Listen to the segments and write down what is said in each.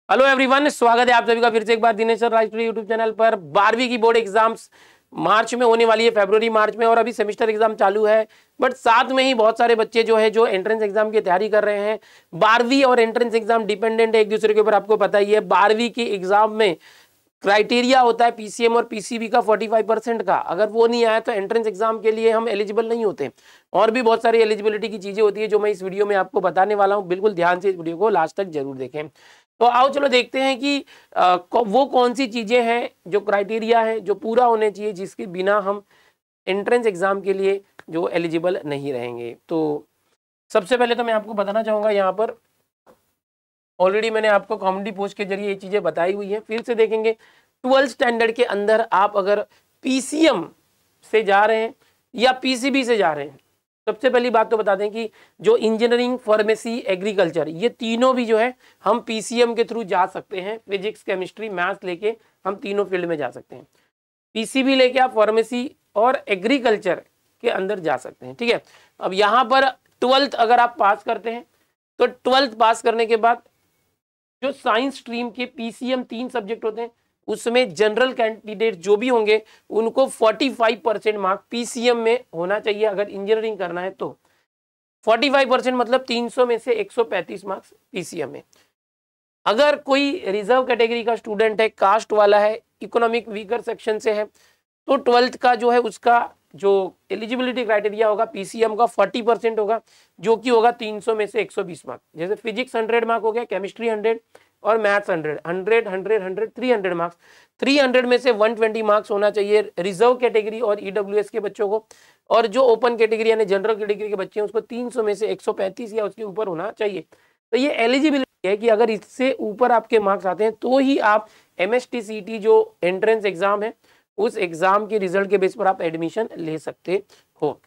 Hello everyone, स्वागत है आप सभी का फिर से एक बार दिनेश्वर राष्ट्रीय यूट्यूब चैनल पर। 12वीं की बोर्ड एग्जाम्स मार्च में होने वाली है, फरवरी मार्च में, और अभी सेमेस्टर एग्जाम चालू है। बट साथ में ही बहुत सारे बच्चे जो है जो एंट्रेंस एग्जाम की तैयारी कर रहे हैं। 12वीं और एंट्रेंस एग्जाम डिपेंडेंट है एक दूसरे के ऊपर, आपको पता ही है। 12वीं की एग्जाम में क्राइटेरिया होता है पीसीएम और पीसीबी का 45% का, अगर वो नहीं आया तो एंट्रेंस एग्जाम के लिए हम एलिजिबल नहीं होते। और भी बहुत सारी एलिजिबिलिटी की चीजें होती है जो मैं इस वीडियो में आपको बताने वाला हूँ। बिल्कुल ध्यान से इस वीडियो को लास्ट तक जरूर देखें। तो आओ चलो देखते हैं कि वो कौन सी चीजें हैं जो क्राइटेरिया है जो पूरा होने चाहिए, जिसके बिना हम एंट्रेंस एग्जाम के लिए जो एलिजिबल नहीं रहेंगे। तो सबसे पहले तो मैं आपको बताना चाहूंगा, यहाँ पर ऑलरेडी मैंने आपको कॉमेडी पोस्ट के जरिए ये चीजें बताई हुई है। फिर से देखेंगे, 12th स्टैंडर्ड के अंदर आप अगर पीसीएम से जा रहे हैं या पीसीबी से जा रहे हैं, सबसे पहली बात तो बता दें कि जो इंजीनियरिंग, फार्मेसी, एग्रीकल्चर, ये तीनों भी जो है हम पीसीएम के थ्रू जा सकते हैं। फिजिक्स, केमिस्ट्री, मैथ्स लेके हम तीनों फील्ड में जा सकते हैं। पीसीबी लेके आप फार्मेसी और एग्रीकल्चर के अंदर जा सकते हैं, ठीक है। अब यहाँ पर 12th अगर आप पास करते हैं तो 12th पास करने के बाद जो साइंस स्ट्रीम के पीसीएम 3 सब्जेक्ट होते हैं, उसमें जनरल कैंडिडेट जो भी होंगे उनको 45% मार्क पीसीएम में होना चाहिए। अगर इंजीनियरिंग करना है तो 45% मतलब 300 में से 135 मार्क्स पीसीएम में। अगर कोई रिजर्व कैटेगरी का स्टूडेंट है, कास्ट वाला है, इकोनॉमिक वीकर सेक्शन से है, तो 12th का जो है उसका जो एलिजिबिलिटी क्राइटेरिया होगा पीसीएम का 40% होगा, जो कि होगा 300 में से 120 मार्क। जैसे फिजिक्स 100 मार्क हो गया, केमिस्ट्री 100 और मैथ्स 100, 100, 100, 100, 300 मार्क्स। 300 में से 120 मार्क्स होना चाहिए रिजर्व कैटेगरी और ईडब्ल्यूएस के बच्चों को, और जो ओपन कैटेगरी यानी जनरल कैटेगरी के बच्चे हैं उसको 300 में से 135 या उसके ऊपर होना चाहिए। तो ये एलिजिबिलिटी है कि अगर इससे ऊपर आपके मार्क्स आते हैं तो ही आप एमएसटीसीटी जो एंट्रेंस एग्जाम है उस एग्जाम के रिजल्ट के बेस पर आप एडमिशन ले सकते हो।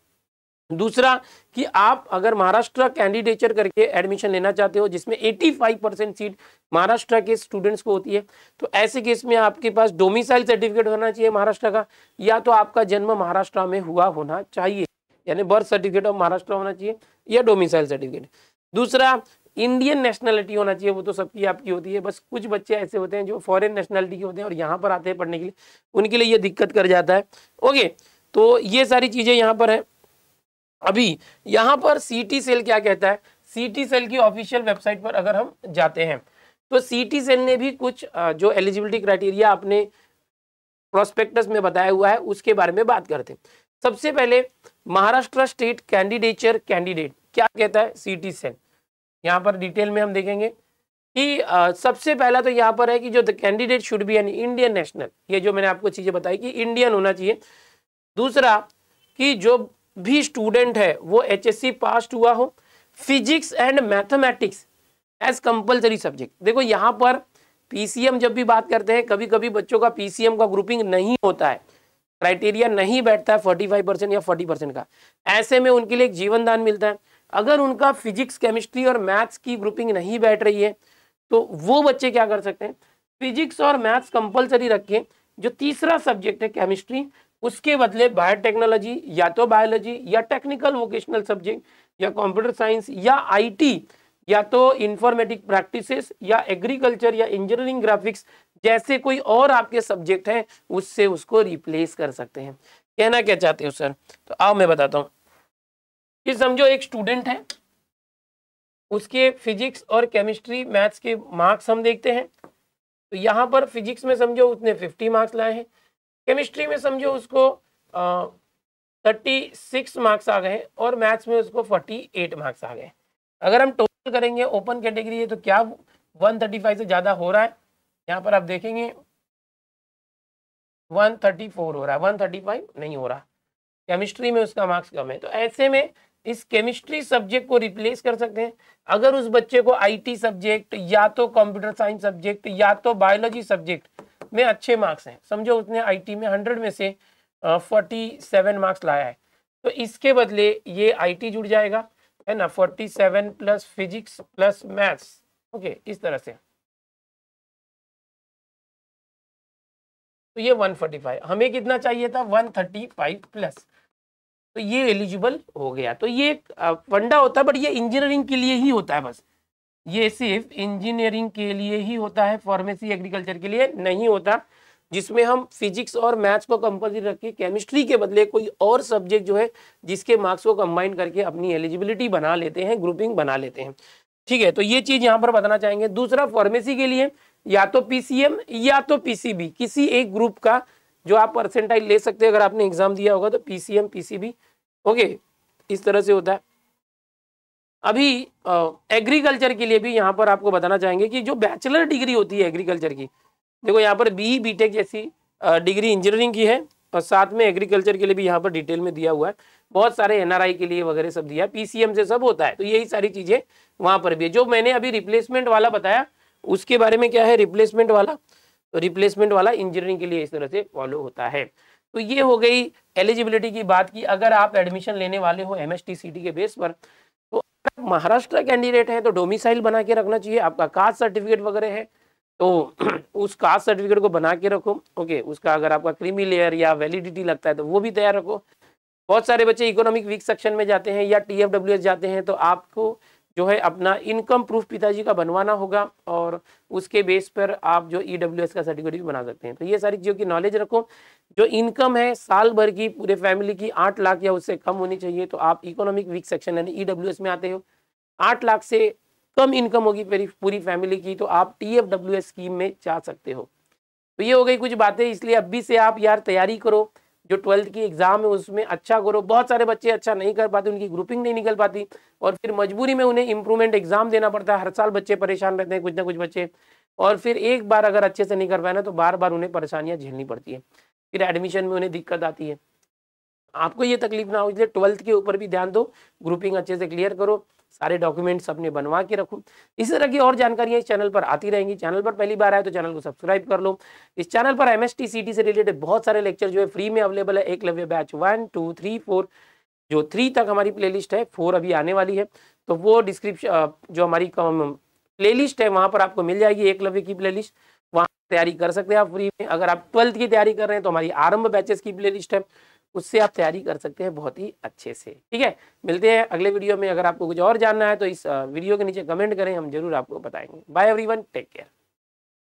दूसरा कि आप अगर महाराष्ट्र कैंडिडेचर करके एडमिशन लेना चाहते हो, जिसमें 85% सीट महाराष्ट्र के स्टूडेंट्स को होती है, तो ऐसे केस में आपके पास डोमिसाइल सर्टिफिकेट होना चाहिए महाराष्ट्र का, या तो आपका जन्म महाराष्ट्र में हुआ होना चाहिए, यानी बर्थ सर्टिफिकेट ऑफ महाराष्ट्र होना चाहिए या डोमिसाइल सर्टिफिकेट। दूसरा, इंडियन नेशनलिटी होना चाहिए। वो तो सबकी आपकी होती है, बस कुछ बच्चे ऐसे होते हैं जो फॉरेन नेशनलिटी के होते हैं और यहाँ पर आते हैं पढ़ने के लिए, उनके लिए ये दिक्कत कर जाता है। ओके, तो ये सारी चीजें यहाँ पर है। अभी यहाँ पर सीटी सेल क्या कहता है, सीटी सेल की ऑफिशियल वेबसाइट पर अगर हम जाते हैं तो सीटी सेल ने भी कुछ जो एलिजिबिलिटी क्राइटेरिया अपने प्रोस्पेक्टस में बताया हुआ है उसके बारे में बात करते हैं। सबसे पहले महाराष्ट्र स्टेट कैंडिडेचर कैंडिडेट क्या कहता है सीटी सेल, यहाँ पर डिटेल में हम देखेंगे कि सबसे पहला तो यहाँ पर है कि जो the candidate should be an Indian national, ये जो मैंने आपको चीजें बताई कि इंडियन होना चाहिए। दूसरा कि जो भी स्टूडेंट है वो एचएससी पास हुआ हो, physics and mathematics as compulsory subject. देखो यहाँ पर पीसीएम जब भी बात करते हैं, कभी कभी बच्चों का पीसीएम का ग्रुपिंग नहीं होता है, क्राइटेरिया नहीं बैठता है 45% या 40% का, ऐसे में उनके लिए एक जीवन दान मिलता है। अगर उनका फिजिक्स, केमिस्ट्री और मैथ्स की ग्रुपिंग नहीं बैठ रही है तो वो बच्चे क्या कर सकते हैं, फिजिक्स और मैथ्स कंपलसरी रखें, जो तीसरा सब्जेक्ट है केमिस्ट्री उसके बदले बायोटेक्नोलॉजी या तो बायोलॉजी या टेक्निकल वोकेशनल सब्जेक्ट या कंप्यूटर साइंस या आईटी या तो इंफॉर्मेटिक प्रैक्टिसेस या एग्रीकल्चर या इंजीनियरिंग ग्राफिक्स जैसे कोई और आपके सब्जेक्ट हैं उससे उसको रिप्लेस कर सकते हैं। कहना क्या चाहते हो सर? तो आओ मैं बताता हूँ कि समझो एक स्टूडेंट है, उसके फिजिक्स और केमिस्ट्री मैथ्स के मार्क्स हम देखते हैं। तो यहाँ पर फिजिक्स में समझो उसने 50 मार्क्स लाए हैं, केमिस्ट्री में समझो उसको 36 मार्क्स आ गए और मैथ्स में उसको 48 मार्क्स आ गए। अगर हम टोटल करेंगे, ओपन कैटेगरी है तो क्या 135 से ज़्यादा हो रहा है? यहाँ पर आप देखेंगे 134 हो रहा है, 135 नहीं हो रहा। केमिस्ट्री में उसका मार्क्स कम है, तो ऐसे में इस केमिस्ट्री सब्जेक्ट को रिप्लेस कर सकते हैं। अगर उस बच्चे को आईटी सब्जेक्ट या तो कंप्यूटर साइंस सब्जेक्ट या तो बायोलॉजी सब्जेक्ट में अच्छे मार्क्स हैं, समझो उसने आईटी में 100 में से 47 मार्क्स लाया है, तो इसके बदले ये आईटी जुड़ जाएगा, है ना, 47 plus physics plus maths. Okay, इस तरह से तो ये 145, हमें कितना चाहिए था 135 प्लस, तो ये एलिजिबल हो गया। तो ये फंडा होता है, बट ये इंजीनियरिंग के लिए ही होता है बस। ये सिर्फ इंजीनियरिंग के लिए ही होता है, फार्मेसी एग्रीकल्चर के लिए नहीं होता, जिसमें हम फिजिक्स और मैथ्स को कंपल्सरी रख के केमिस्ट्री के बदले कोई और सब्जेक्ट जो है जिसके मार्क्स को कंबाइन करके अपनी एलिजिबिलिटी बना लेते हैं, ग्रुपिंग बना लेते हैं। ठीक है, तो ये चीज यहाँ पर बताना चाहेंगे। दूसरा, फार्मेसी के लिए या तो पीसीएम या तो पीसीबी, किसी एक ग्रुप का जो आप परसेंटाइल ले सकते हैं। अगर आपने एग्जाम दिया होगा तो पीसीएम पीसीबी, ओके, इस तरह से होता है। अभी एग्रीकल्चर के लिए भी यहाँ पर आपको बताना चाहेंगे कि जो बैचलर डिग्री होती है एग्रीकल्चर की, देखो यहाँ पर बीई बीटेक जैसी डिग्री इंजीनियरिंग की है, और साथ में एग्रीकल्चर के लिए भी यहाँ पर डिटेल में दिया हुआ है। बहुत सारे एनआरआई के लिए वगैरह सब दिया है, पीसीएम से सब होता है। तो यही सारी चीजें वहां पर भी है। जो मैंने अभी रिप्लेसमेंट वाला बताया उसके बारे में क्या है, रिप्लेसमेंट वाला, तो रिप्लेसमेंट वाला इंजीनियरिंग के लिए इस तरह से फॉलो होता है। तो ये हो गई एलिजिबिलिटी की बात की। अगर आप एडमिशन लेने वाले हो एमएसटीसीटी के बेस पर, तो महाराष्ट्र कैंडिडेट है तो डोमिसाइल बना के रखना चाहिए। आपका कास्ट सर्टिफिकेट वगैरह है तो उस कास्ट सर्टिफिकेट को बना के रखो, ओके। उसका अगर आपका क्रीमी लेयर या वैलिडिटी लगता है तो वो भी तैयार रखो। बहुत सारे बच्चे इकोनॉमिक वीक सेक्शन में जाते हैं या टीएफडब्ल्यूएस जाते हैं, तो आपको जो है अपना इनकम प्रूफ पिताजी का बनवाना होगा, और उसके बेस पर आप जो ईडब्ल्यूएस का सर्टिफिकेट भी बना सकते हैं। तो ये सारी चीज़ों की नॉलेज रखो। जो इनकम है साल भर की पूरे फैमिली की 8 लाख या उससे कम होनी चाहिए। तो आप इकोनॉमिक वीक सेक्शन यानी ईडब्ल्यूएस में आते हो, 8 लाख से कम इनकम होगी पूरी फैमिली की, तो आप टीएफडब्ल्यूएस स्कीम में जा सकते हो। तो ये हो गई कुछ बातें। इसलिए अभी से आप यार तैयारी करो, जो 12th की एग्जाम है उसमें अच्छा करो। बहुत सारे बच्चे अच्छा नहीं कर पाते, उनकी ग्रुपिंग नहीं निकल पाती, और फिर मजबूरी में उन्हें इंप्रूवमेंट एग्जाम देना पड़ता है। हर साल बच्चे परेशान रहते हैं, कुछ ना कुछ बच्चे, और फिर एक बार अगर अच्छे से नहीं कर पाए ना तो बार बार उन्हें परेशानियां झेलनी पड़ती है, फिर एडमिशन में उन्हें दिक्कत आती है। आपको ये तकलीफ ना हो, इसलिए 12th के ऊपर भी ध्यान दो, ग्रुपिंग अच्छे से क्लियर करो, सारे डॉक्यूमेंट्स अपने बनवा के रखो। इस तरह की और जानकारियां इस चैनल पर आती रहेंगी। चैनल पर पहली बार आए तो चैनल को सब्सक्राइब कर लो। इस चैनल पर एमएसटीसीटी से रिलेटेड बहुत सारे लेक्चर जो है फ्री में अवेलेबल है। एकलव्य बैच 1, 2, 3, 4, जो 3 तक हमारी प्लेलिस्ट है, 4 अभी आने वाली है, तो वो डिस्क्रिप्शन जो हमारी प्लेलिस्ट है वहां पर आपको मिल जाएगी, एकलव्य की प्लेलिस्ट, वहां तैयारी कर सकते हैं आप फ्री में। अगर आप 12th की तैयारी कर रहे हैं तो हमारी आरंभ बैचेस की प्लेलिस्ट है, उससे आप तैयारी कर सकते हैं बहुत ही अच्छे से। ठीक है, मिलते हैं अगले वीडियो में। अगर आपको कुछ और जानना है तो इस वीडियो के नीचे कमेंट करें, हम जरूर आपको बताएंगे। Bye everyone, take care.